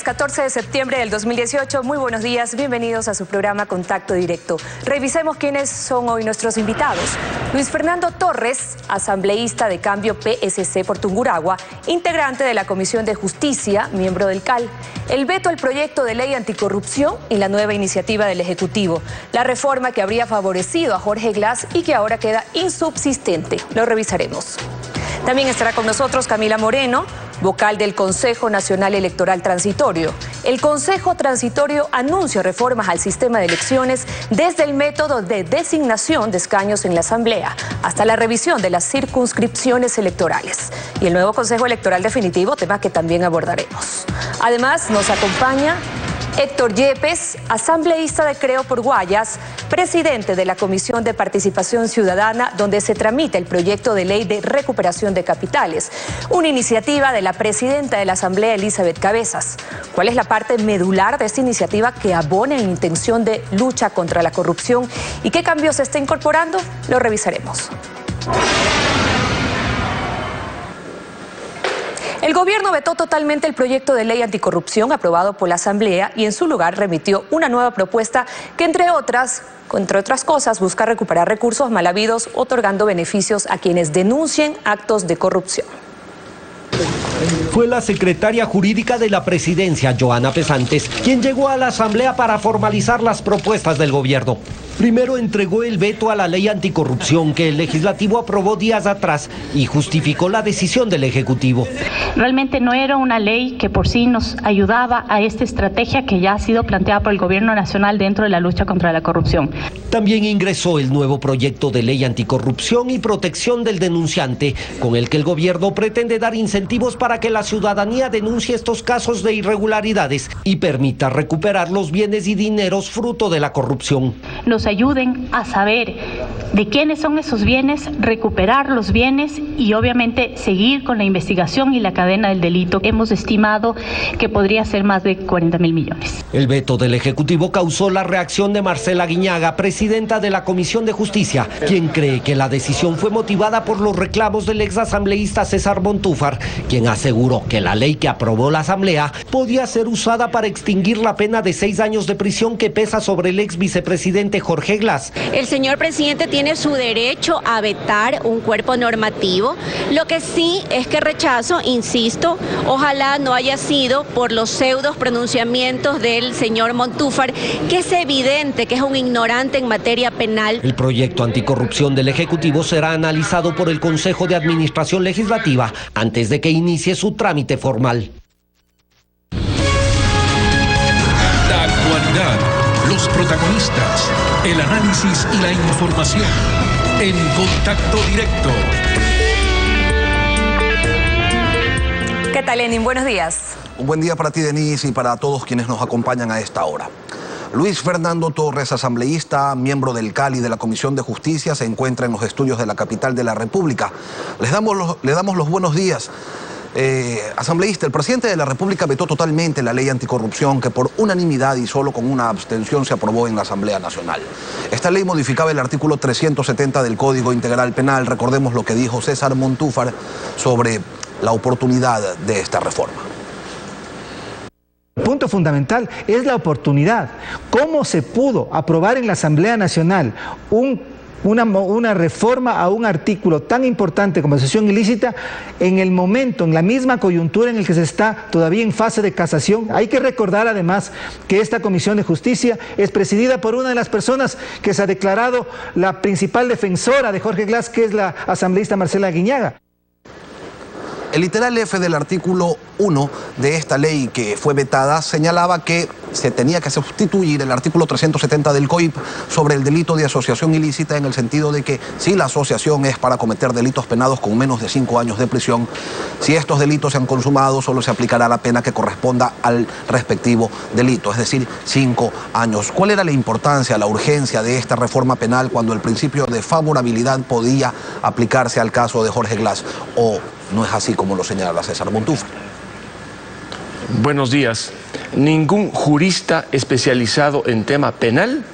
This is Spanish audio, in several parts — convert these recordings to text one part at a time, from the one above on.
14 de septiembre del 2018. Muy buenos días, bienvenidos a su programa Contacto Directo. Revisemos quiénes son hoy nuestros invitados. Luis Fernando Torres, asambleísta de Cambio PSC por Tungurahua, integrante de la Comisión de Justicia, miembro del CAL. El veto al proyecto de ley anticorrupción y la nueva iniciativa del Ejecutivo. La reforma que habría favorecido a Jorge Glass y que ahora queda insubsistente. Lo revisaremos. También estará con nosotros Camila Moreno, vocal del Consejo Nacional Electoral Transitorio. El Consejo Transitorio anuncia reformas al sistema de elecciones desde el método de designación de escaños en la Asamblea hasta la revisión de las circunscripciones electorales. Y el nuevo Consejo Electoral Definitivo, tema que también abordaremos. Además, nos acompaña Héctor Yepes, asambleísta de Creo por Guayas, presidente de la Comisión de Participación Ciudadana, donde se tramita el proyecto de ley de recuperación de capitales, una iniciativa de la presidenta de la Asamblea, Elizabeth Cabezas. ¿Cuál es la parte medular de esta iniciativa que abona en intención de lucha contra la corrupción y qué cambios se está incorporando? Lo revisaremos. El gobierno vetó totalmente el proyecto de ley anticorrupción aprobado por la Asamblea y en su lugar remitió una nueva propuesta que, entre otras cosas, busca recuperar recursos mal habidos, otorgando beneficios a quienes denuncien actos de corrupción. Fue la secretaria jurídica de la presidencia, Joana Pesantes, quien llegó a la Asamblea para formalizar las propuestas del gobierno. Primero entregó el veto a la ley anticorrupción que el legislativo aprobó días atrás y justificó la decisión del Ejecutivo. Realmente no era una ley que por sí nos ayudaba a esta estrategia que ya ha sido planteada por el Gobierno Nacional dentro de la lucha contra la corrupción. También ingresó el nuevo proyecto de ley anticorrupción y protección del denunciante, con el que el gobierno pretende dar incentivos para que la ciudadanía denuncie estos casos de irregularidades y permita recuperar los bienes y dineros fruto de la corrupción. Nos ayuden a saber de quiénes son esos bienes, recuperar los bienes y obviamente seguir con la investigación y la cadena del delito. Hemos estimado que podría ser más de 40.000 millones. El veto del Ejecutivo causó la reacción de Marcela Guiñaga, presidenta de la Comisión de Justicia, quien cree que la decisión fue motivada por los reclamos del exasambleísta César Montúfar, quien aseguró que la ley que aprobó la Asamblea podía ser usada para extinguir la pena de 6 años de prisión que pesa sobre el ex vicepresidente Jorge Glass. El señor presidente tiene su derecho a vetar un cuerpo normativo. Lo que sí es que rechazo, insisto, ojalá no haya sido por los pseudos pronunciamientos del señor Montúfar, que es evidente que es un ignorante en materia penal. El proyecto anticorrupción del Ejecutivo será analizado por el Consejo de Administración Legislativa antes de que inicie su trámite formal. La actualidad, los protagonistas, el análisis y la información en Contacto Directo. ¿Qué tal, Lenin? Buenos días. Un buen día para ti, Denise, y para todos quienes nos acompañan a esta hora. Luis Fernando Torres, asambleísta, miembro del CAL y de la Comisión de Justicia, se encuentra en los estudios de la capital de la República. Le damos los buenos días. Asambleísta, el presidente de la República vetó totalmente la ley anticorrupción que por unanimidad y solo con una abstención se aprobó en la Asamblea Nacional. Esta ley modificaba el artículo 370 del Código Integral Penal. Recordemos lo que dijo César Montúfar sobre la oportunidad de esta reforma. El punto fundamental es la oportunidad. ¿Cómo se pudo aprobar en la Asamblea Nacional una reforma a un artículo tan importante como asociación ilícita en el momento, en la misma coyuntura en el que se está todavía en fase de casación? Hay que recordar además que esta Comisión de Justicia es presidida por una de las personas que se ha declarado la principal defensora de Jorge Glass, que es la asambleísta Marcela Guiñaga. El literal F del artículo 1 de esta ley que fue vetada señalaba que se tenía que sustituir el artículo 370 del COIP sobre el delito de asociación ilícita, en el sentido de que si la asociación es para cometer delitos penados con menos de 5 años de prisión, si estos delitos se han consumado, solo se aplicará la pena que corresponda al respectivo delito, es decir, 5 años. ¿Cuál era la importancia, la urgencia de esta reforma penal cuando el principio de favorabilidad podía aplicarse al caso de Jorge Glass? ¿O no es así como lo señala César Montúfar? Buenos días. Ningún jurista especializado en tema penal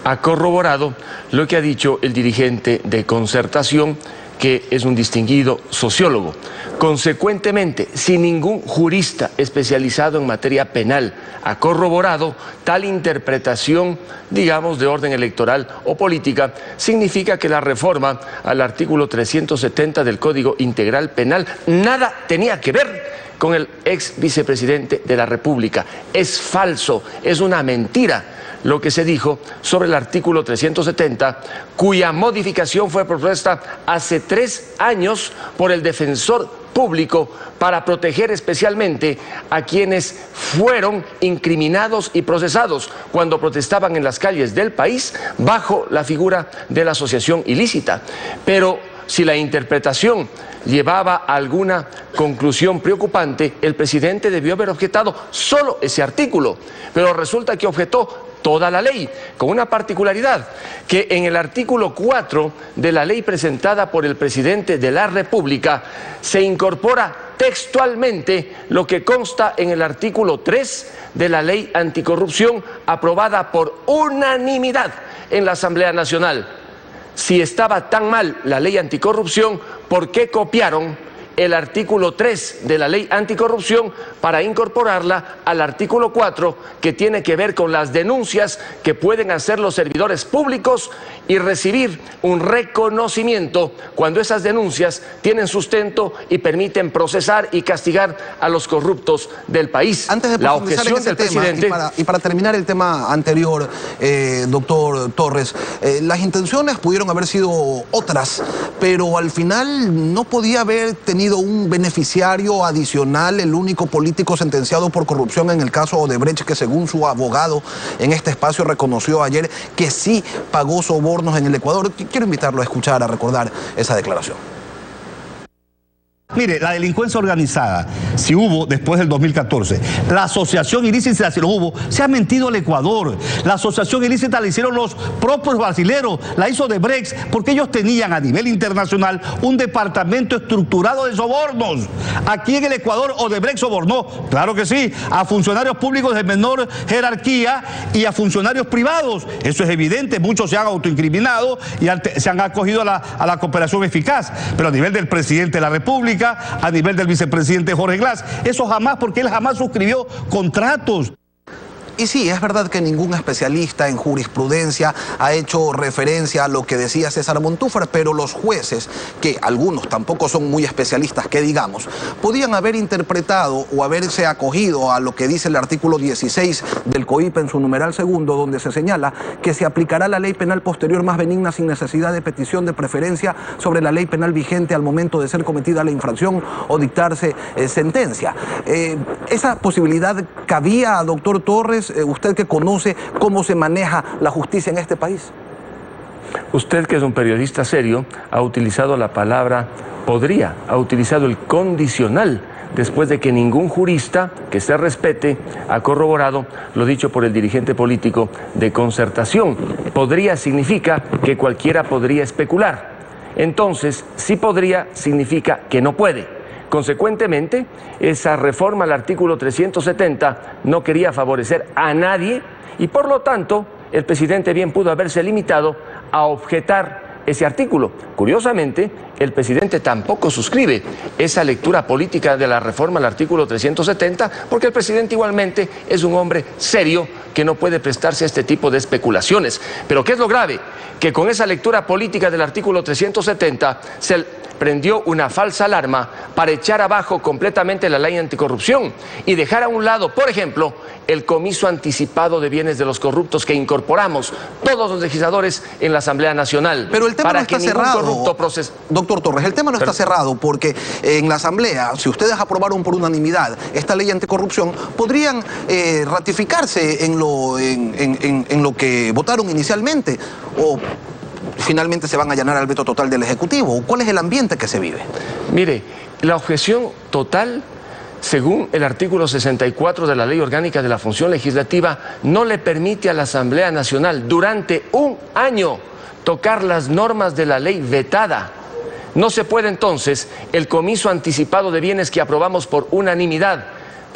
ha corroborado lo que ha dicho el dirigente de Concertación, que es un distinguido sociólogo. Consecuentemente, si ningún jurista especializado en materia penal ha corroborado tal interpretación, digamos, de orden electoral o política, significa que la reforma al artículo 370 del Código Integral Penal nada tenía que ver con el ex vicepresidente de la República. Es falso, es una mentira lo que se dijo sobre el artículo 370, cuya modificación fue propuesta hace 3 años por el defensor público para proteger especialmente a quienes fueron incriminados y procesados cuando protestaban en las calles del país bajo la figura de la asociación ilícita. Pero si la interpretación llevaba a alguna conclusión preocupante, el presidente debió haber objetado solo ese artículo, pero resulta que objetó toda la ley, con una particularidad, que en el artículo 4 de la ley presentada por el presidente de la República se incorpora textualmente lo que consta en el artículo 3 de la ley anticorrupción aprobada por unanimidad en la Asamblea Nacional. Si estaba tan mal la ley anticorrupción, ¿por qué copiaron el artículo 3 de la ley anticorrupción para incorporarla al artículo 4, que tiene que ver con las denuncias que pueden hacer los servidores públicos y recibir un reconocimiento cuando esas denuncias tienen sustento y permiten procesar y castigar a los corruptos del país? Antes de profundizar en ese tema, y para terminar el tema anterior, doctor Torres, las intenciones pudieron haber sido otras, pero al final no podía haber tenido un beneficiario adicional, el único político sentenciado por corrupción en el caso Odebrecht, que según su abogado en este espacio reconoció ayer que sí pagó sobornos en el Ecuador. Quiero invitarlo a escuchar, a recordar esa declaración. Mire, la delincuencia organizada, si hubo después del 2014, la asociación ilícita, si lo hubo, se ha mentido al Ecuador. La asociación ilícita la hicieron los propios brasileros, la hizo Odebrecht, porque ellos tenían a nivel internacional un departamento estructurado de sobornos. Aquí en el Ecuador Odebrecht sobornó, claro que sí, a funcionarios públicos de menor jerarquía y a funcionarios privados. Eso es evidente, muchos se han autoincriminado y se han acogido a la cooperación eficaz, pero a nivel del presidente de la República, a nivel del vicepresidente Jorge Glass, eso jamás, porque él jamás suscribió contratos. Y sí, es verdad que ningún especialista en jurisprudencia ha hecho referencia a lo que decía César Montúfar, pero los jueces, que algunos tampoco son muy especialistas, que digamos, podían haber interpretado o haberse acogido a lo que dice el artículo 16 del COIP en su numeral segundo, donde se señala que se aplicará la ley penal posterior más benigna sin necesidad de petición de preferencia sobre la ley penal vigente al momento de ser cometida la infracción o dictarse sentencia. ¿Esa posibilidad cabía, doctor Torres? Usted que conoce cómo se maneja la justicia en este país. Usted, que es un periodista serio, ha utilizado la palabra podría, ha utilizado el condicional, después de que ningún jurista que se respete ha corroborado lo dicho por el dirigente político de Concertación. Podría significa que cualquiera podría especular. Entonces, sí podría significa que no puede. Consecuentemente, esa reforma al artículo 370 no quería favorecer a nadie y por lo tanto el presidente bien pudo haberse limitado a objetar ese artículo. Curiosamente, el presidente tampoco suscribe esa lectura política de la reforma al artículo 370 porque el presidente igualmente es un hombre serio que no puede prestarse a este tipo de especulaciones. Pero ¿qué es lo grave? Que con esa lectura política del artículo 370 se prendió una falsa alarma para echar abajo completamente la ley anticorrupción y dejar a un lado, por ejemplo, el comiso anticipado de bienes de los corruptos que incorporamos todos los legisladores en la Asamblea Nacional. Pero el tema no está cerrado, doctor Torres, el tema no está cerrado porque en la Asamblea, si ustedes aprobaron por unanimidad esta ley anticorrupción, podrían ratificarse en lo que votaron inicialmente o finalmente se van a allanar al veto total del Ejecutivo. ¿Cuál es el ambiente que se vive? Mire, la objeción total, según el artículo 64 de la Ley Orgánica de la Función Legislativa, no le permite a la Asamblea Nacional durante un año tocar las normas de la ley vetada. No se puede entonces el comiso anticipado de bienes que aprobamos por unanimidad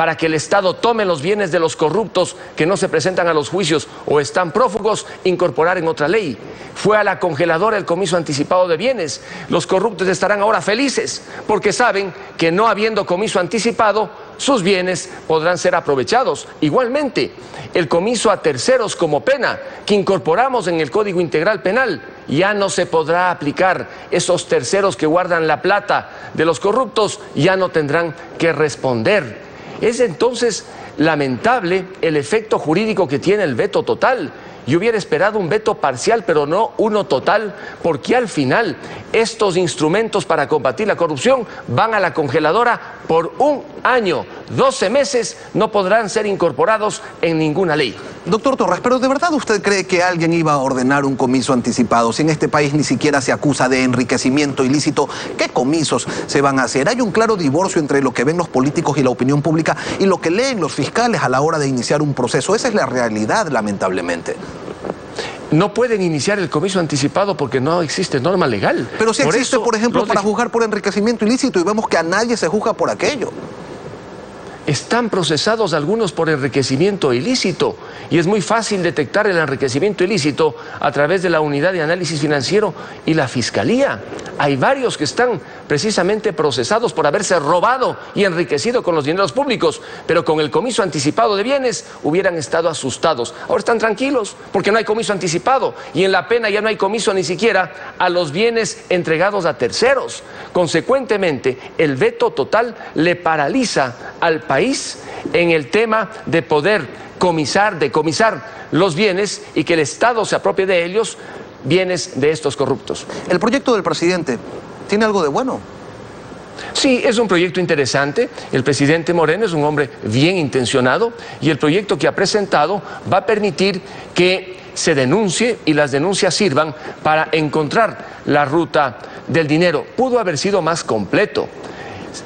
para que el Estado tome los bienes de los corruptos que no se presentan a los juicios o están prófugos, incorporar en otra ley. Fue a la congeladora el comiso anticipado de bienes. Los corruptos estarán ahora felices porque saben que no habiendo comiso anticipado, sus bienes podrán ser aprovechados. Igualmente, el comiso a terceros como pena que incorporamos en el Código Integral Penal ya no se podrá aplicar. Esos terceros que guardan la plata de los corruptos ya no tendrán que responder. Es entonces lamentable el efecto jurídico que tiene el veto total. Yo hubiera esperado un veto parcial, pero no uno total, porque al final estos instrumentos para combatir la corrupción van a la congeladora por un año. 12 meses no podrán ser incorporados en ninguna ley. Doctor Torres, ¿pero de verdad usted cree que alguien iba a ordenar un comiso anticipado? Si en este país ni siquiera se acusa de enriquecimiento ilícito, ¿qué comisos se van a hacer? Hay un claro divorcio entre lo que ven los políticos y la opinión pública y lo que leen los fiscales a la hora de iniciar un proceso. Esa es la realidad, lamentablemente. No pueden iniciar el comiso anticipado porque no existe norma legal. Pero si existe, por ejemplo, para juzgar por enriquecimiento ilícito y vemos que a nadie se juzga por aquello. Están procesados algunos por enriquecimiento ilícito y es muy fácil detectar el enriquecimiento ilícito a través de la unidad de análisis financiero y la fiscalía. Hay varios que están precisamente procesados por haberse robado y enriquecido con los dineros públicos, pero con el comiso anticipado de bienes hubieran estado asustados. Ahora están tranquilos porque no hay comiso anticipado y en la pena ya no hay comiso ni siquiera a los bienes entregados a terceros. Consecuentemente, el veto total le paraliza al país en el tema de poder decomisar los bienes y que el Estado se apropie de ellos, bienes de estos corruptos. ¿El proyecto del presidente tiene algo de bueno? Sí, es un proyecto interesante. El presidente Moreno es un hombre bien intencionado y el proyecto que ha presentado va a permitir que se denuncie y las denuncias sirvan para encontrar la ruta del dinero. Pudo haber sido más completo.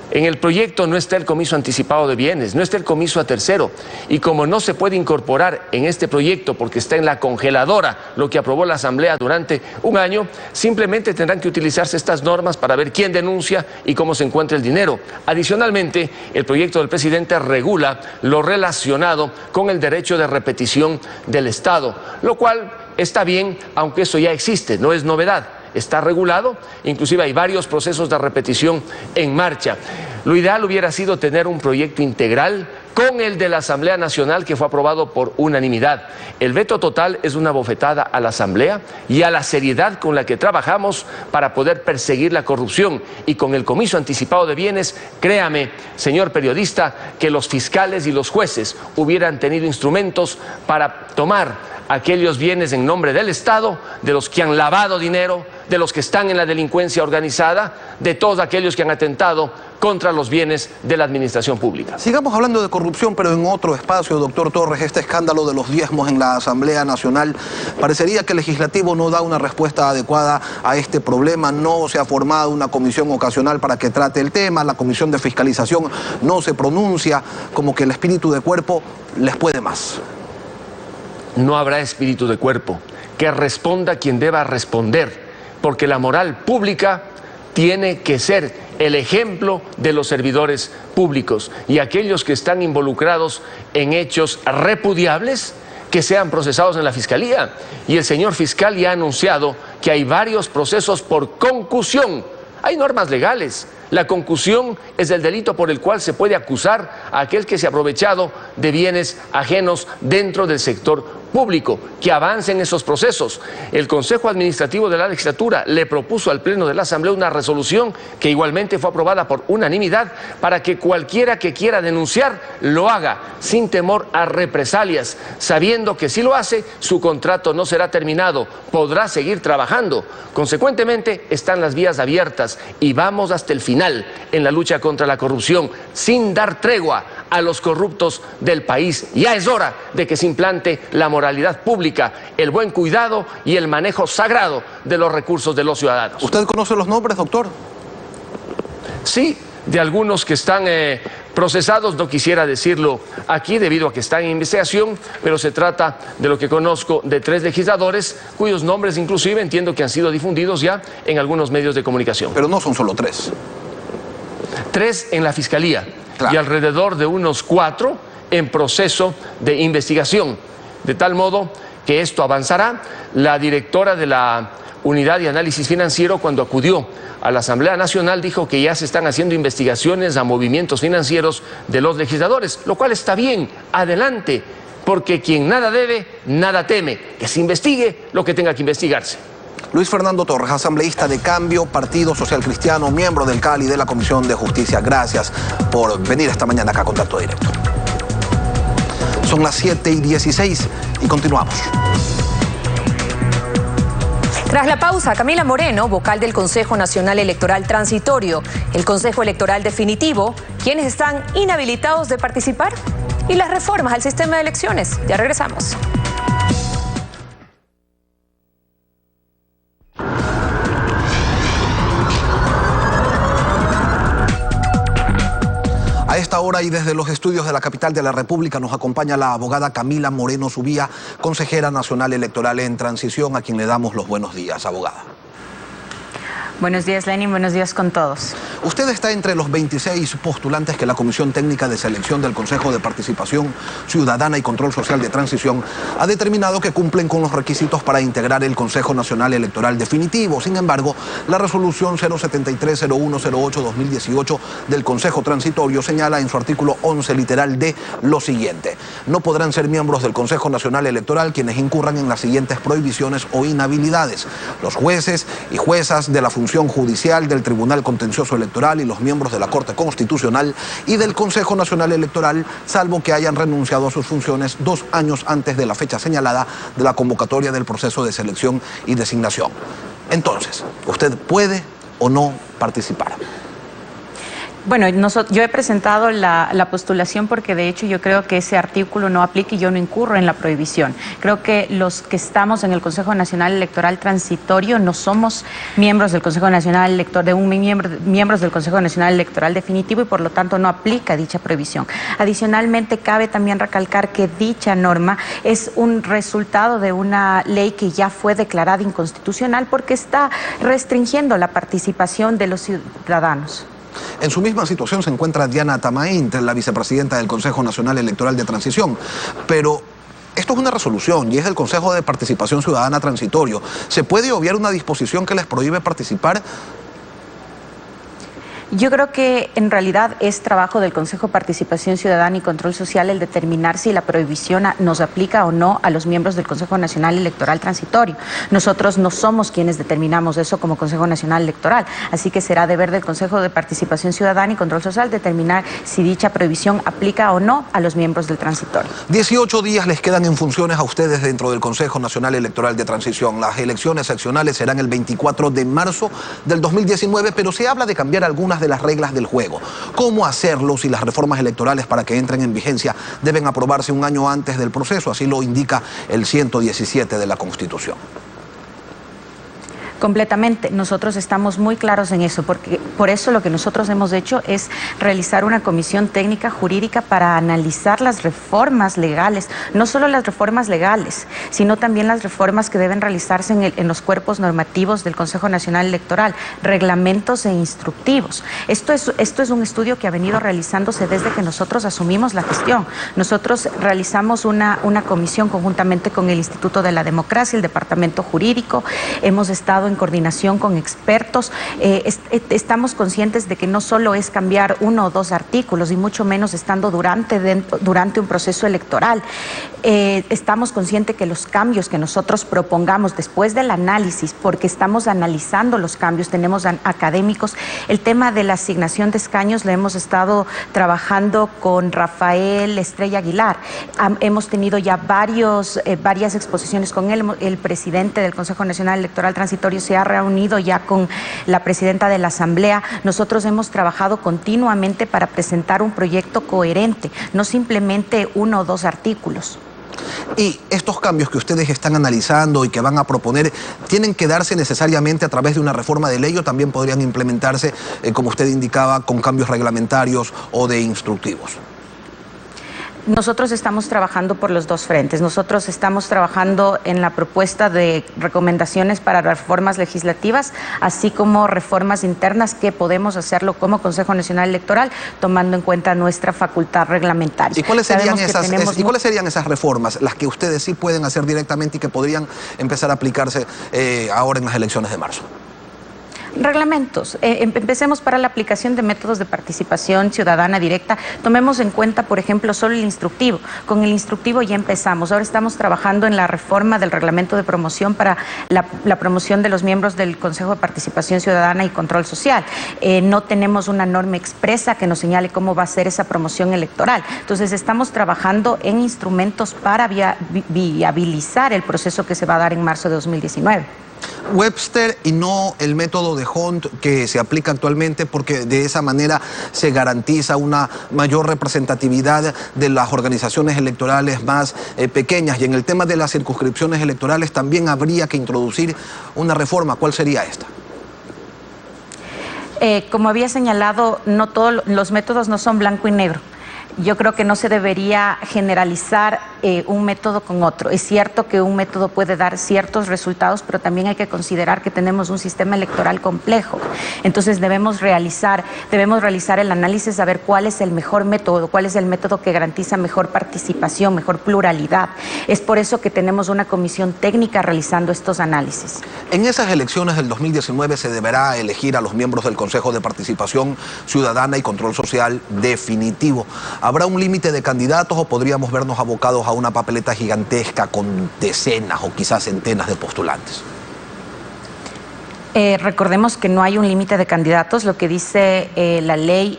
En el proyecto no está el comiso anticipado de bienes, no está el comiso a tercero. Y como no se puede incorporar en este proyecto porque está en la congeladora lo que aprobó la Asamblea durante un año, simplemente tendrán que utilizarse estas normas para ver quién denuncia y cómo se encuentra el dinero. Adicionalmente, el proyecto del presidente regula lo relacionado con el derecho de repetición del Estado, lo cual está bien, aunque eso ya existe, no es novedad. Está regulado, inclusive hay varios procesos de repetición en marcha. Lo ideal hubiera sido tener un proyecto integral con el de la Asamblea Nacional que fue aprobado por unanimidad. El veto total es una bofetada a la Asamblea y a la seriedad con la que trabajamos para poder perseguir la corrupción. Y con el comiso anticipado de bienes, créame, señor periodista, que los fiscales y los jueces hubieran tenido instrumentos para tomar aquellos bienes en nombre del Estado, de los que han lavado dinero, de los que están en la delincuencia organizada, de todos aquellos que han atentado contra los bienes de la administración pública. Sigamos hablando de corrupción, pero en otro espacio, doctor Torres. Este escándalo de los diezmos en la Asamblea Nacional, parecería que el legislativo no da una respuesta adecuada a este problema. No se ha formado una comisión ocasional para que trate el tema, la comisión de fiscalización no se pronuncia, como que el espíritu de cuerpo les puede más. No habrá espíritu de cuerpo, que responda quien deba responder, porque la moral pública tiene que ser el ejemplo de los servidores públicos y aquellos que están involucrados en hechos repudiables que sean procesados en la Fiscalía. Y el señor fiscal ya ha anunciado que hay varios procesos por concusión. Hay normas legales. La concusión es el delito por el cual se puede acusar a aquel que se ha aprovechado de bienes ajenos dentro del sector público, que avancen esos procesos. El Consejo Administrativo de la Legislatura le propuso al Pleno de la Asamblea una resolución que igualmente fue aprobada por unanimidad para que cualquiera que quiera denunciar lo haga sin temor a represalias, sabiendo que si lo hace, su contrato no será terminado, podrá seguir trabajando. Consecuentemente, están las vías abiertas y vamos hasta el final en la lucha contra la corrupción, sin dar tregua a los corruptos del país. Ya es hora de que se implante la moralidad pública, el buen cuidado y el manejo sagrado de los recursos de los ciudadanos. ¿Usted conoce los nombres, doctor? Sí, de algunos que están procesados, no quisiera decirlo aquí debido a que están en investigación, pero se trata de lo que conozco de 3 legisladores cuyos nombres inclusive entiendo que han sido difundidos ya en algunos medios de comunicación. Pero no son solo 3. 3 en la Fiscalía. y alrededor de unos 4 en proceso de investigación. De tal modo que esto avanzará. La directora de la Unidad de Análisis Financiero, cuando acudió a la Asamblea Nacional, dijo que ya se están haciendo investigaciones a movimientos financieros de los legisladores, lo cual está bien, adelante, porque quien nada debe, nada teme, que se investigue lo que tenga que investigarse. Luis Fernando Torres, asambleísta de Cambio, Partido Social Cristiano, miembro del CAL y de la Comisión de Justicia. Gracias por venir esta mañana acá a Contacto Directo. Son las 7:16 y continuamos. Tras la pausa, Camila Moreno, vocal del Consejo Nacional Electoral Transitorio, el Consejo Electoral Definitivo, quienes están inhabilitados de participar, y las reformas al sistema de elecciones. Ya regresamos. A esta hora y desde los estudios de la capital de la República nos acompaña la abogada Camila Moreno Subía, consejera nacional electoral en transición, a quien le damos los buenos días, abogada. Buenos días, Lenin. Buenos días con todos. Usted está entre los 26 postulantes que la Comisión Técnica de Selección del Consejo de Participación Ciudadana y Control Social de Transición ha determinado que cumplen con los requisitos para integrar el Consejo Nacional Electoral Definitivo. Sin embargo, la resolución 073-0108-2018 del Consejo Transitorio señala en su artículo 11, literal D, lo siguiente: no podrán ser miembros del Consejo Nacional Electoral quienes incurran en las siguientes prohibiciones o inhabilidades: los jueces y juezas de la función judicial, del Tribunal Contencioso Electoral y los miembros de la Corte Constitucional y del Consejo Nacional Electoral, salvo que hayan renunciado a sus funciones 2 años antes de la fecha señalada de la convocatoria del proceso de selección y designación. Entonces, ¿usted puede o no participar? Bueno, yo he presentado la postulación porque de hecho yo creo que ese artículo no aplica y yo no incurro en la prohibición. Creo que los que estamos en el Consejo Nacional Electoral Transitorio no somos miembros del Consejo Nacional Electoral, miembros del Consejo Nacional Electoral Definitivo, y por lo tanto no aplica dicha prohibición. Adicionalmente, cabe también recalcar que dicha norma es un resultado de una ley que ya fue declarada inconstitucional porque está restringiendo la participación de los ciudadanos. En su misma situación se encuentra Diana Tamaín, la vicepresidenta del Consejo Nacional Electoral de Transición. Pero esto es una resolución y es del Consejo de Participación Ciudadana Transitorio. ¿Se puede obviar una disposición que les prohíbe participar? Yo creo que en realidad es trabajo del Consejo de Participación Ciudadana y Control Social el determinar si la prohibición nos aplica o no a los miembros del Consejo Nacional Electoral Transitorio. Nosotros no somos quienes determinamos eso como Consejo Nacional Electoral, así que será deber del Consejo de Participación Ciudadana y Control Social determinar si dicha prohibición aplica o no a los miembros del transitorio. 18 días les quedan en funciones a ustedes dentro del Consejo Nacional Electoral de Transición. Las elecciones seccionales serán el 24 de marzo del 2019, pero se habla de cambiar algunas de las reglas del juego. ¿Cómo hacerlo si las reformas electorales para que entren en vigencia deben aprobarse un año antes del proceso? Así lo indica el 117 de la Constitución. Completamente. Nosotros estamos muy claros en eso, porque por eso lo que nosotros hemos hecho es realizar una comisión técnica jurídica para analizar las reformas legales, no solo las reformas legales, sino también las reformas que deben realizarse en los cuerpos normativos del Consejo Nacional Electoral, reglamentos e instructivos. Esto es un estudio que ha venido realizándose desde que nosotros asumimos la gestión. Nosotros realizamos una comisión conjuntamente con el Instituto de la Democracia, el Departamento Jurídico. Hemos estado en coordinación con expertos. Estamos conscientes de que no solo es cambiar 1 o 2 artículos, y mucho menos estando durante un proceso electoral. Estamos conscientes que los cambios que nosotros propongamos después del análisis, porque estamos analizando los cambios, tenemos académicos, el tema de la asignación de escaños lo hemos estado trabajando con Rafael Estrella Aguilar. Hemos tenido ya varias exposiciones con él. El presidente del Consejo Nacional Electoral Transitorio se ha reunido ya con la presidenta de la Asamblea. Nosotros hemos trabajado continuamente para presentar un proyecto coherente, no simplemente 1 o 2 artículos. Y estos cambios que ustedes están analizando y que van a proponer, ¿tienen que darse necesariamente a través de una reforma de ley o también podrían implementarse, como usted indicaba, con cambios reglamentarios o de instructivos? Nosotros estamos trabajando por los dos frentes. Nosotros estamos trabajando en la propuesta de recomendaciones para reformas legislativas, así como reformas internas que podemos hacerlo como Consejo Nacional Electoral, tomando en cuenta nuestra facultad reglamentaria. ¿Y cuáles serían esas reformas, las que ustedes sí pueden hacer directamente y que podrían empezar a aplicarse ahora en las elecciones de marzo? Reglamentos. Empecemos para la aplicación de métodos de participación ciudadana directa. Tomemos en cuenta, por ejemplo, solo el instructivo. Con el instructivo ya empezamos. Ahora estamos trabajando en la reforma del reglamento de promoción para la promoción de los miembros del Consejo de Participación Ciudadana y Control Social. No tenemos una norma expresa que nos señale cómo va a ser esa promoción electoral. Entonces, estamos trabajando en instrumentos para viabilizar el proceso que se va a dar en marzo de 2019. Webster y no el método de Hunt que se aplica actualmente, porque de esa manera se garantiza una mayor representatividad de las organizaciones electorales más pequeñas. Y en el tema de las circunscripciones electorales también habría que introducir una reforma. ¿Cuál sería esta? Como había señalado, no todos los métodos no son blanco y negro. Yo creo que no se debería generalizar un método con otro. Es cierto que un método puede dar ciertos resultados, pero también hay que considerar que tenemos un sistema electoral complejo. Entonces debemos realizar el análisis, saber cuál es el mejor método, cuál es el método que garantiza mejor participación, mejor pluralidad. Es por eso que tenemos una comisión técnica realizando estos análisis. En esas elecciones del 2019 se deberá elegir a los miembros del Consejo de Participación Ciudadana y Control Social definitivo. ¿Habrá un límite de candidatos o podríamos vernos abocados a una papeleta gigantesca con decenas o quizás centenas de postulantes? Recordemos que no hay un límite de candidatos. Lo que dice la ley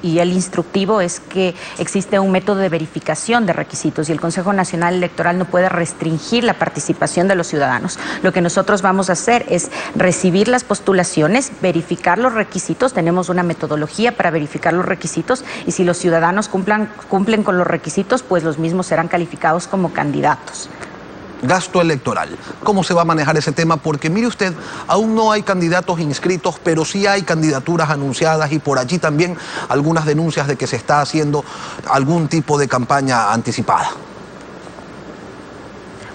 y el instructivo es que existe un método de verificación de requisitos y el Consejo Nacional Electoral no puede restringir la participación de los ciudadanos. Lo que nosotros vamos a hacer es recibir las postulaciones, verificar los requisitos. Tenemos una metodología para verificar los requisitos y si los ciudadanos cumplen con los requisitos, pues los mismos serán calificados como candidatos. Gasto electoral. ¿Cómo se va a manejar ese tema? Porque mire usted, aún no hay candidatos inscritos, pero sí hay candidaturas anunciadas y por allí también algunas denuncias de que se está haciendo algún tipo de campaña anticipada.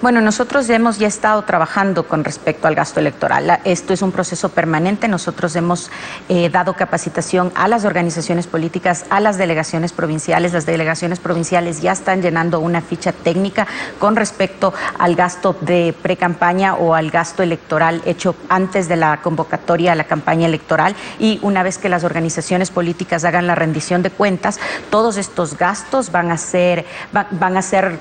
Bueno, nosotros hemos ya estado trabajando con respecto al gasto electoral. Esto es un proceso permanente. Nosotros hemos dado capacitación a las organizaciones políticas, a las delegaciones provinciales. Las delegaciones provinciales ya están llenando una ficha técnica con respecto al gasto de precampaña o al gasto electoral hecho antes de la convocatoria a la campaña electoral. Y una vez que las organizaciones políticas hagan la rendición de cuentas, todos estos gastos van a ser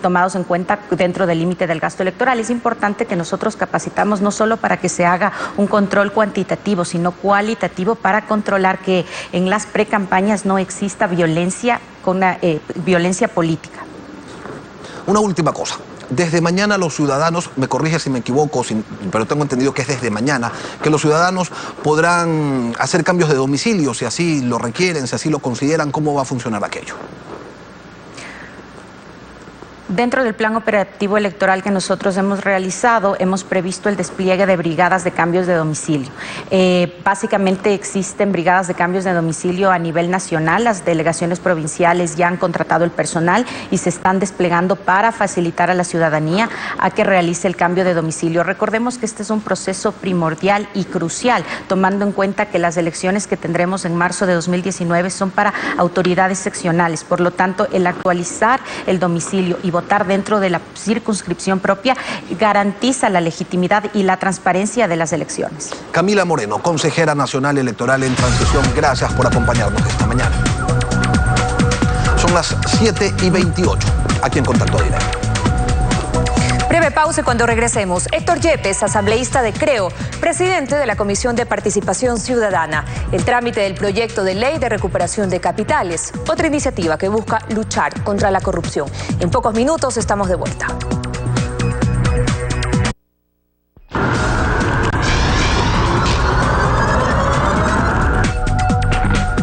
tomados en cuenta dentro del límite del gasto electoral. Es importante que nosotros capacitamos no solo para que se haga un control cuantitativo, sino cualitativo para controlar que en las precampañas no exista violencia política. Una última cosa. Desde mañana los ciudadanos, me corrige si me equivoco, pero tengo entendido que es desde mañana, que los ciudadanos podrán hacer cambios de domicilio si así lo requieren, si así lo consideran. ¿Cómo va a funcionar aquello? Dentro del plan operativo electoral que nosotros hemos realizado, hemos previsto el despliegue de brigadas de cambios de domicilio. Básicamente existen brigadas de cambios de domicilio a nivel nacional. Las delegaciones provinciales ya han contratado el personal y se están desplegando para facilitar a la ciudadanía a que realice el cambio de domicilio. Recordemos que este es un proceso primordial y crucial, tomando en cuenta que las elecciones que tendremos en marzo de 2019 son para autoridades seccionales. Por lo tanto, el actualizar el domicilio y votar dentro de la circunscripción propia garantiza la legitimidad y la transparencia de las elecciones. Camila Moreno, consejera nacional electoral en transición, gracias por acompañarnos esta mañana. Son las 7:28, aquí en Contacto Directo. Breve pausa y cuando regresemos, Héctor Yepes, asambleísta de CREO, presidente de la Comisión de Participación Ciudadana, el trámite del proyecto de ley de recuperación de capitales, otra iniciativa que busca luchar contra la corrupción. En pocos minutos estamos de vuelta.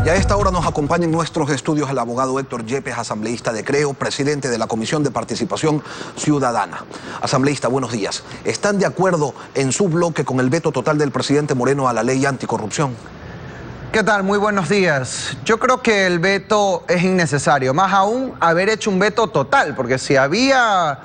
Y a esta hora nos acompaña en nuestros estudios el abogado Héctor Yepes, asambleísta de CREO, presidente de la Comisión de Participación Ciudadana. Asambleísta, buenos días. ¿Están de acuerdo en su bloque con el veto total del presidente Moreno a la ley anticorrupción? ¿Qué tal? Muy buenos días. Yo creo que el veto es innecesario, más aún haber hecho un veto total, porque si había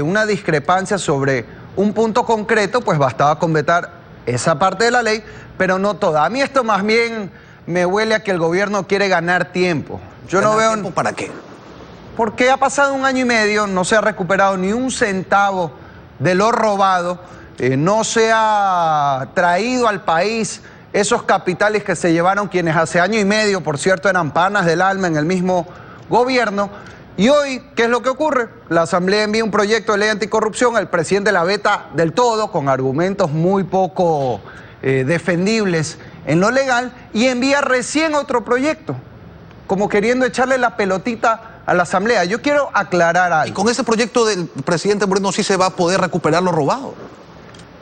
una discrepancia sobre un punto concreto, pues bastaba con vetar esa parte de la ley, pero no toda. A mí esto más bien me huele a que el gobierno quiere ganar tiempo. Yo no veo... ¿Tiempo para qué? Porque ha pasado 1 año y medio, no se ha recuperado ni un centavo de lo robado, no se ha traído al país esos capitales que se llevaron quienes hace 1 año y medio, por cierto, eran panas del alma en el mismo gobierno. Y hoy, ¿qué es lo que ocurre? La Asamblea envía un proyecto de ley anticorrupción, el presidente la veta del todo, con argumentos muy poco defendibles en lo legal, y envía recién otro proyecto, como queriendo echarle la pelotita a la Asamblea. Yo quiero aclarar algo. ¿Y con ese proyecto del presidente Moreno sí se va a poder recuperar lo robado?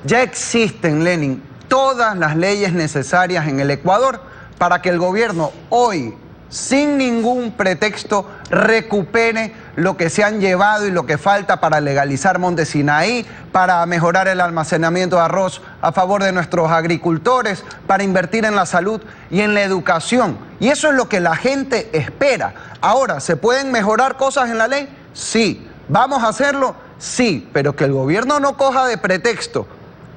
Ya existen, Lenin, todas las leyes necesarias en el Ecuador para que el gobierno hoy, sin ningún pretexto, recupere lo que se han llevado y lo que falta para legalizar Monte Sinaí, para mejorar el almacenamiento de arroz a favor de nuestros agricultores, para invertir en la salud y en la educación. Y eso es lo que la gente espera. Ahora, ¿se pueden mejorar cosas en la ley? Sí. ¿Vamos a hacerlo? Sí. Pero que el gobierno no coja de pretexto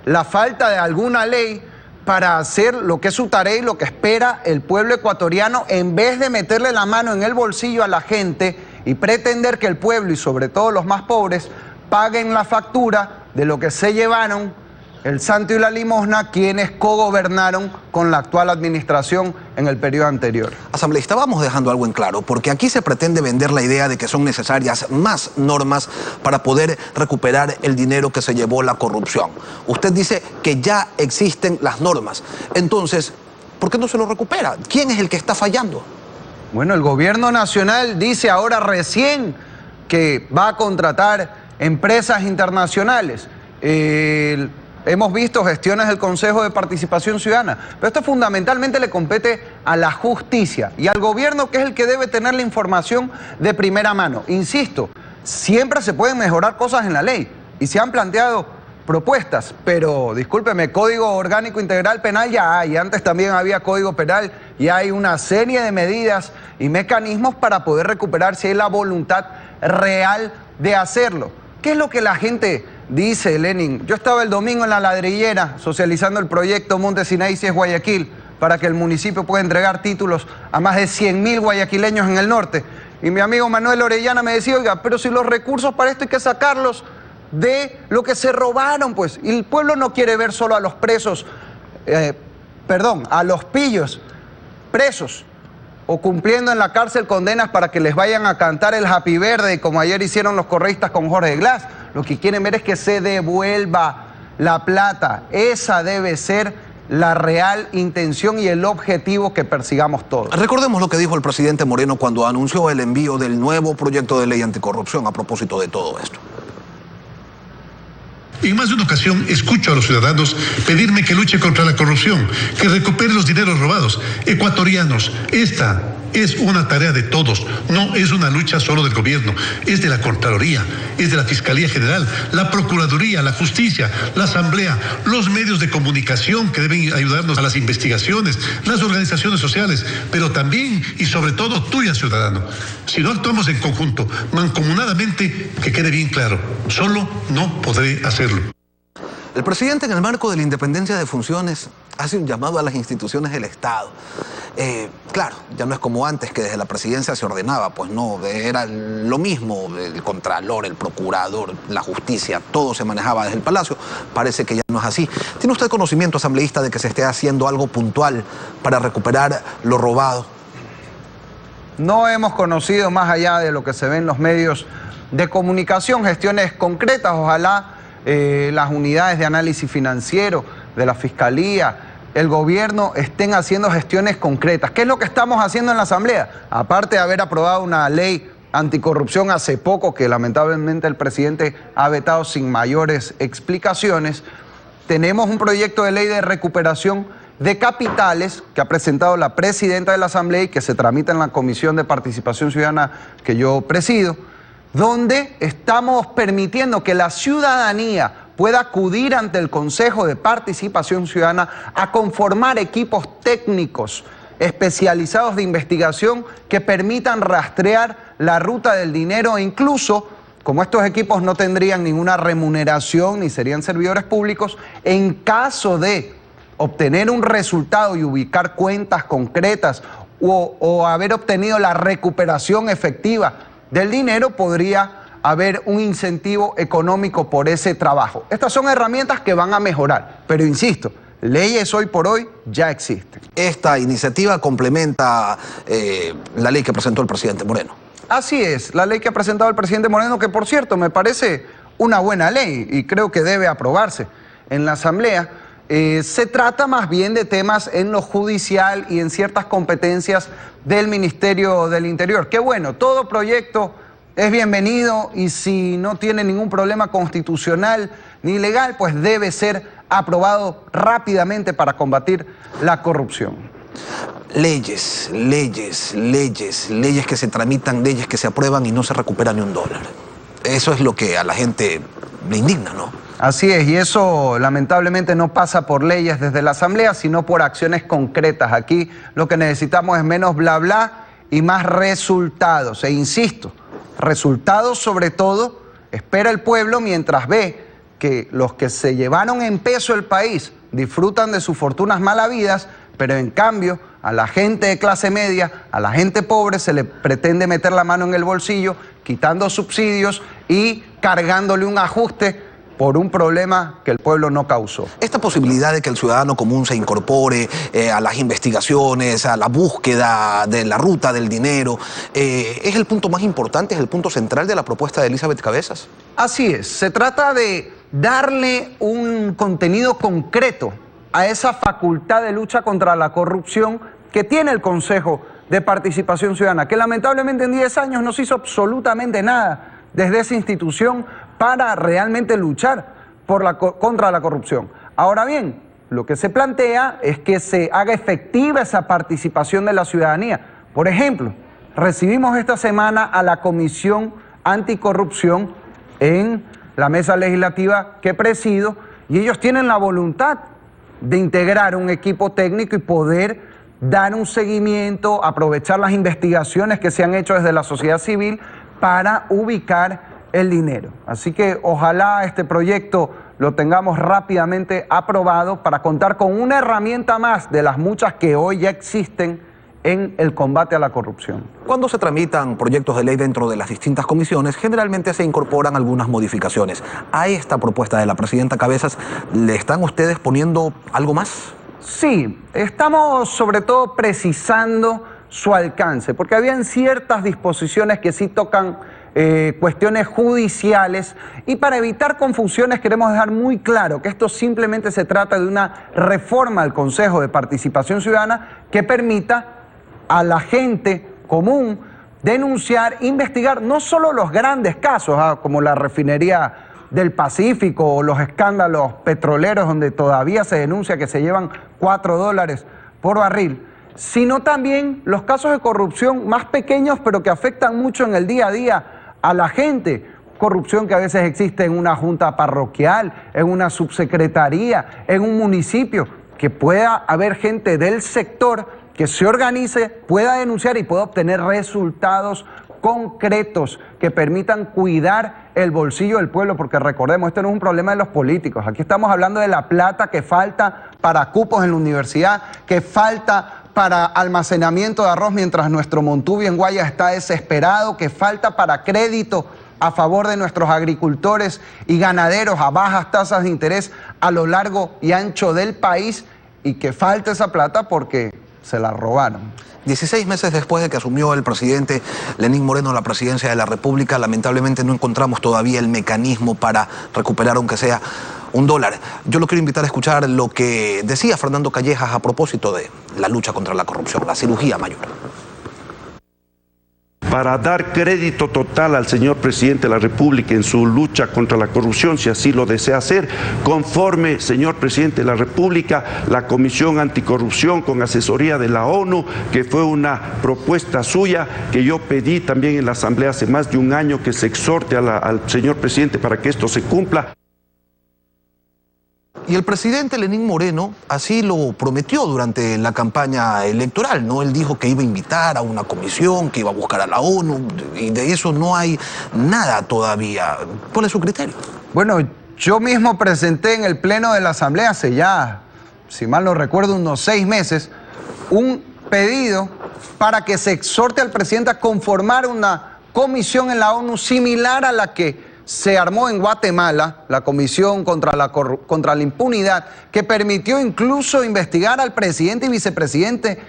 la falta de alguna ley para hacer lo que es su tarea y lo que espera el pueblo ecuatoriano, en vez de meterle la mano en el bolsillo a la gente y pretender que el pueblo, y sobre todo los más pobres, paguen la factura de lo que se llevaron el santo y la limosna quienes cogobernaron con la actual administración en el periodo anterior. Asambleísta, vamos dejando algo en claro, porque aquí se pretende vender la idea de que son necesarias más normas para poder recuperar el dinero que se llevó la corrupción. Usted dice que ya existen las normas. Entonces, ¿por qué no se lo recupera? ¿Quién es el que está fallando? Bueno, el gobierno nacional dice ahora recién que va a contratar empresas internacionales. Hemos visto gestiones del Consejo de Participación Ciudadana, pero esto fundamentalmente le compete a la justicia y al gobierno, que es el que debe tener la información de primera mano. Insisto, siempre se pueden mejorar cosas en la ley y se han planteado propuestas, pero discúlpeme, Código Orgánico Integral Penal ya hay, antes también había Código Penal y hay una serie de medidas y mecanismos para poder recuperar si hay la voluntad real de hacerlo. ¿Qué es lo que la gente dice, Lenin? Yo estaba el domingo en La Ladrillera socializando el proyecto Monte Sinaí, si es Guayaquil, para que el municipio pueda entregar títulos a más de 100.000 guayaquileños en el norte. Y mi amigo Manuel Orellana me decía, oiga, pero si los recursos para esto hay que sacarlos de lo que se robaron, pues. Y el pueblo no quiere ver solo a los presos, a los pillos presos o cumpliendo en la cárcel condenas para que les vayan a cantar el Happy Verde, como ayer hicieron los correístas con Jorge Glass. Lo que quieren ver es que se devuelva la plata. Esa debe ser la real intención y el objetivo que persigamos todos. Recordemos lo que dijo el presidente Moreno cuando anunció el envío del nuevo proyecto de ley anticorrupción a propósito de todo esto. En más de una ocasión escucho a los ciudadanos pedirme que luche contra la corrupción, que recupere los dineros robados. Ecuatorianos, esta es una tarea de todos, no es una lucha solo del gobierno, es de la Contraloría, es de la Fiscalía General, la Procuraduría, la Justicia, la Asamblea, los medios de comunicación que deben ayudarnos a las investigaciones, las organizaciones sociales, pero también y sobre todo tuya, ciudadano. Si no actuamos en conjunto, mancomunadamente, que quede bien claro, solo no podré hacerlo. El presidente, en el marco de la independencia de funciones, hace un llamado a las instituciones del Estado. Claro, ya no es como antes, que desde la presidencia se ordenaba, pues no, era lo mismo, el contralor, el procurador, la justicia, todo se manejaba desde el Palacio. Parece que ya no es así. ¿Tiene usted conocimiento, asambleísta, de que se esté haciendo algo puntual para recuperar lo robado? No hemos conocido, más allá de lo que se ve en los medios de comunicación, gestiones concretas. Ojalá las unidades de análisis financiero de la Fiscalía, el gobierno estén haciendo gestiones concretas. ¿Qué es lo que estamos haciendo en la Asamblea? Aparte de haber aprobado una ley anticorrupción hace poco, que lamentablemente el presidente ha vetado sin mayores explicaciones, tenemos un proyecto de ley de recuperación de capitales que ha presentado la presidenta de la Asamblea y que se tramita en la Comisión de Participación Ciudadana que yo presido, donde estamos permitiendo que la ciudadanía pueda acudir ante el Consejo de Participación Ciudadana a conformar equipos técnicos especializados de investigación que permitan rastrear la ruta del dinero e incluso, como estos equipos no tendrían ninguna remuneración ni serían servidores públicos, en caso de obtener un resultado y ubicar cuentas concretas o haber obtenido la recuperación efectiva del dinero, podría haber un incentivo económico por ese trabajo. Estas son herramientas que van a mejorar, pero insisto, leyes hoy por hoy ya existen. Esta iniciativa complementa la ley que presentó el presidente Moreno. Así es, la ley que ha presentado el presidente Moreno, que por cierto me parece una buena ley y creo que debe aprobarse en la Asamblea. Se trata más bien de temas en lo judicial y en ciertas competencias del Ministerio del Interior. Qué bueno, todo proyecto es bienvenido y si no tiene ningún problema constitucional ni legal, pues debe ser aprobado rápidamente para combatir la corrupción. Leyes, leyes, leyes, leyes que se tramitan, leyes que se aprueban y no se recupera ni un dólar. Eso es lo que a la gente le indigna, ¿no? Así es, y eso lamentablemente no pasa por leyes desde la Asamblea, sino por acciones concretas. Aquí lo que necesitamos es menos bla bla y más resultados. E insisto, resultados sobre todo espera el pueblo mientras ve que los que se llevaron en peso el país disfrutan de sus fortunas mal habidas, pero en cambio a la gente de clase media, a la gente pobre se le pretende meter la mano en el bolsillo, quitando subsidios y cargándole un ajuste por un problema que el pueblo no causó. Esta posibilidad de que el ciudadano común se incorpore a las investigaciones, a la búsqueda de la ruta del dinero, ¿es el punto más importante, es el punto central de la propuesta de Elizabeth Cabezas? Así es, se trata de darle un contenido concreto a esa facultad de lucha contra la corrupción que tiene el Consejo de Participación Ciudadana, que lamentablemente en 10 años no se hizo absolutamente nada desde esa institución para realmente luchar contra la corrupción. Ahora bien, lo que se plantea es que se haga efectiva esa participación de la ciudadanía. Por ejemplo, recibimos esta semana a la Comisión Anticorrupción en la mesa legislativa que presido y ellos tienen la voluntad de integrar un equipo técnico y poder dar un seguimiento, aprovechar las investigaciones que se han hecho desde la sociedad civil para ubicar el dinero. Así que ojalá este proyecto lo tengamos rápidamente aprobado para contar con una herramienta más de las muchas que hoy ya existen en el combate a la corrupción. Cuando se tramitan proyectos de ley dentro de las distintas comisiones, generalmente se incorporan algunas modificaciones. A esta propuesta de la presidenta Cabezas, ¿le están ustedes poniendo algo más? Sí, estamos sobre todo precisando su alcance, porque habían ciertas disposiciones que sí tocan cuestiones judiciales y para evitar confusiones queremos dejar muy claro que esto simplemente se trata de una reforma al Consejo de Participación Ciudadana que permita a la gente común denunciar, investigar no solo los grandes casos, como la refinería del Pacífico o los escándalos petroleros donde todavía se denuncia que se llevan $4 por barril, sino también los casos de corrupción más pequeños pero que afectan mucho en el día a día a la gente. Corrupción que a veces existe en una junta parroquial, en una subsecretaría, en un municipio, que pueda haber gente del sector que se organice, pueda denunciar y pueda obtener resultados concretos que permitan cuidar el bolsillo del pueblo, porque recordemos, esto no es un problema de los políticos, aquí estamos hablando de la plata que falta para cupos en la universidad, que falta para almacenamiento de arroz mientras nuestro Montubio en Guaya está desesperado, que falta para crédito a favor de nuestros agricultores y ganaderos a bajas tasas de interés a lo largo y ancho del país y que falta esa plata porque se la robaron. 16 meses después de que asumió el presidente Lenín Moreno la presidencia de la República, lamentablemente no encontramos todavía el mecanismo para recuperar aunque sea $1. Yo lo quiero invitar a escuchar lo que decía Fernando Callejas a propósito de la lucha contra la corrupción, la cirugía mayor. Para dar crédito total al señor presidente de la República en su lucha contra la corrupción, si así lo desea hacer, conforme, señor presidente de la República, la Comisión Anticorrupción con asesoría de la ONU, que fue una propuesta suya que yo pedí también en la Asamblea hace más de un año, que se exhorte al señor presidente para que esto se cumpla. Y el presidente Lenín Moreno así lo prometió durante la campaña electoral, ¿no? Él dijo que iba a invitar a una comisión, que iba a buscar a la ONU, y de eso no hay nada todavía. ¿Cuál es su criterio? Bueno, yo mismo presenté en el Pleno de la Asamblea hace ya, si mal no recuerdo, unos 6 meses, un pedido para que se exhorte al presidente a conformar una comisión en la ONU similar a la que se armó en Guatemala, la Comisión contra la Impunidad, que permitió incluso investigar al presidente y vicepresidente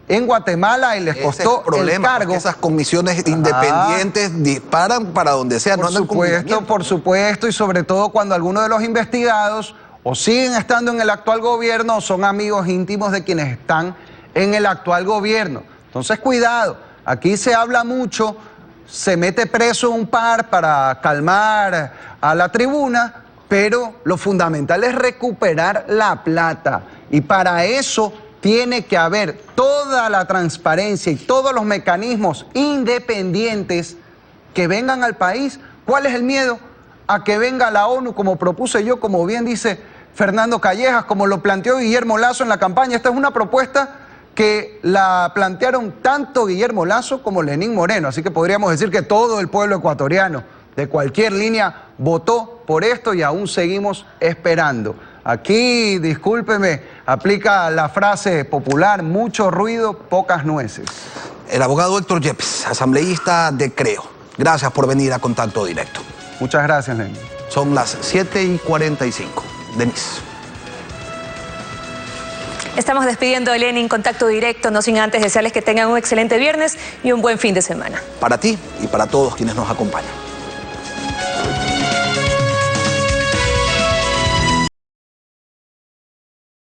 en Guatemala y les costó el cargo. Esas comisiones independientes disparan para donde sea. Por supuesto, y sobre todo cuando algunos de los investigados o siguen estando en el actual gobierno o son amigos íntimos de quienes están en el actual gobierno. Entonces, cuidado, aquí se habla mucho, se mete preso un par para calmar a la tribuna, pero lo fundamental es recuperar la plata. Y para eso tiene que haber toda la transparencia y todos los mecanismos independientes que vengan al país. ¿Cuál es el miedo? A que venga la ONU, como propuse yo, como bien dice Fernando Callejas, como lo planteó Guillermo Lasso en la campaña. Esta es una propuesta que la plantearon tanto Guillermo Lasso como Lenín Moreno, así que podríamos decir que todo el pueblo ecuatoriano de cualquier línea votó por esto y aún seguimos esperando. Aquí, discúlpeme, aplica la frase popular, mucho ruido, pocas nueces. El abogado Héctor Yepes, asambleísta de Creo. Gracias por venir a Contacto Directo. Muchas gracias, Lenín. Son las 7:45. Denise. Estamos despidiendo a Lenin Contacto Directo, no sin antes desearles que tengan un excelente viernes y un buen fin de semana. Para ti y para todos quienes nos acompañan.